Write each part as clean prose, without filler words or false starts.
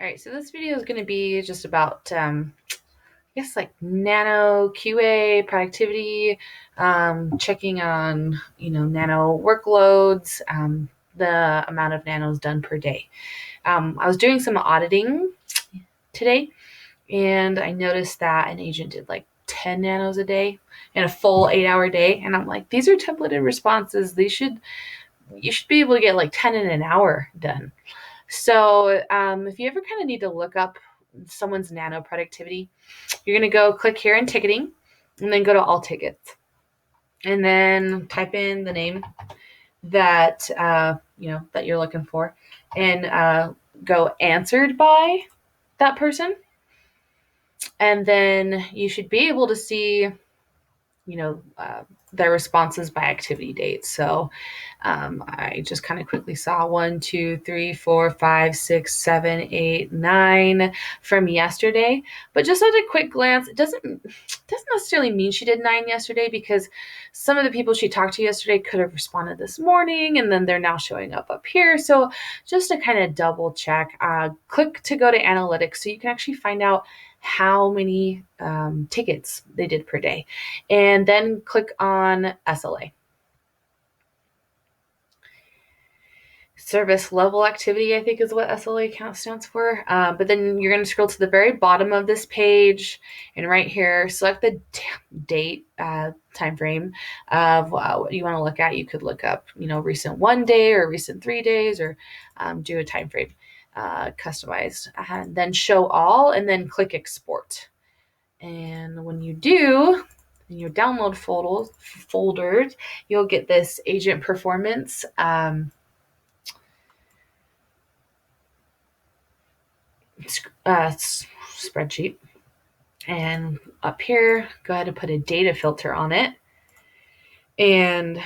All right, so this video is going to be just about, I guess, like Nano QA productivity, checking on, Nano workloads, the amount of nanos done per day. I was doing some auditing today, and I noticed that an agent did like 10 nanos a day in a full 8-hour day, and I'm like, these are templated responses. You should be able to get like 10 in an hour done. So if you ever kind of need to look up someone's nano productivity, you're going to go click here in ticketing and then go to all tickets and then type in the name that, that you're looking for and go answered by that person. And then you should be able to see, their responses by activity date. So I just kind of quickly saw 1, 2, 3, 4, 5, 6, 7, 8, 9 from yesterday. But just at a quick glance, it doesn't necessarily mean she did 9 yesterday, because some of the people she talked to yesterday could have responded this morning, and then they're now showing up here. So just to kind of double check, click to go to analytics so you can actually find out how many tickets they did per day, and then click on SLA. Service level activity, I think, is what SLA stands for. But then you're going to scroll to the very bottom of this page, and right here, select the date time frame of what you want to look at. You could look up, recent 1 day or recent 3 days, or do a time frame customized, and then show all, and then click export. And when you do, in your download folders, you'll get this agent performance spreadsheet. And up here, go ahead and put a data filter on it. And,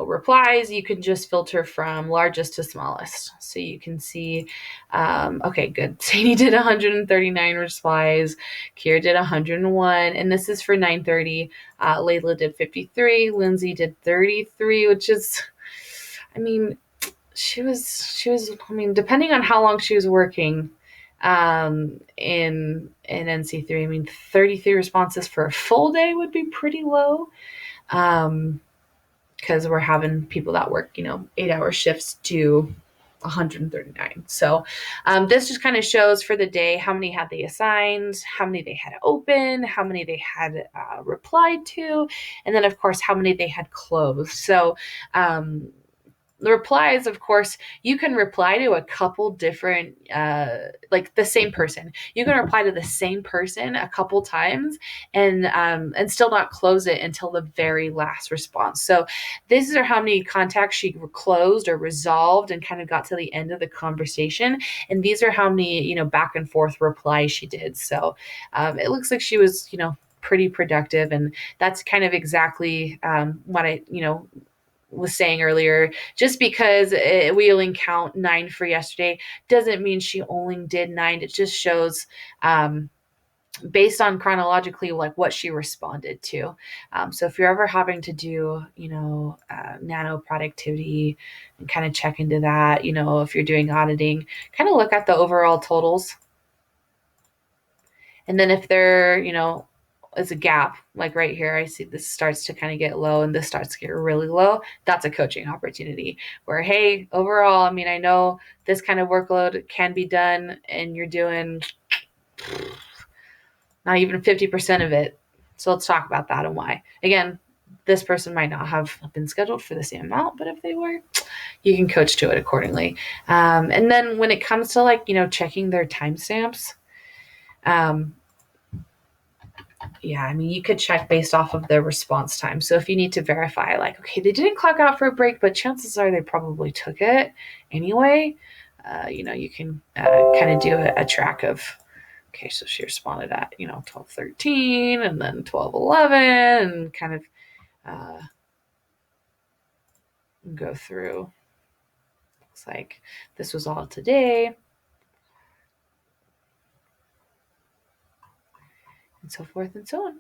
replies, you can just filter from largest to smallest. So you can see, okay, good. Sadie did 139 replies. Kira did 101. And this is for 9:30. Layla did 53. Lindsay did 33, which is, she was, depending on how long she was working, in NC3, 33 responses for a full day would be pretty low. Because we're having people that work, 8-hour shifts do 139. So this just kind of shows for the day how many had they assigned, how many they had open, how many they had replied to, and then of course how many they had closed. So the replies, of course, you can reply to a couple different, like the same person. You can reply to the same person a couple times and still not close it until the very last response. So these are how many contacts she closed or resolved and kind of got to the end of the conversation. And these are how many, back and forth replies she did. So it looks like she was, pretty productive. And that's kind of exactly what I, was saying earlier. Just because we only count 9 for yesterday doesn't mean she only did 9. It just shows based on chronologically like what she responded to. So if you're ever having to do nano productivity and kind of check into that, if you're doing auditing, kind of look at the overall totals, and then if they're is a gap, like right here, I see this starts to kind of get low and this starts to get really low. That's a coaching opportunity where, hey, overall, I know this kind of workload can be done and you're doing not even 50% of it. So let's talk about that and why. Again, this person might not have been scheduled for the same amount, but if they were, you can coach to it accordingly. And then when it comes to checking their timestamps, you could check based off of their response time. So if you need to verify, okay, they didn't clock out for a break, but chances are they probably took it anyway. You can kind of do a track of, okay, so she responded at, 12:13 and then 12:11 and kind of go through. Looks like this was all today. And so forth and so on.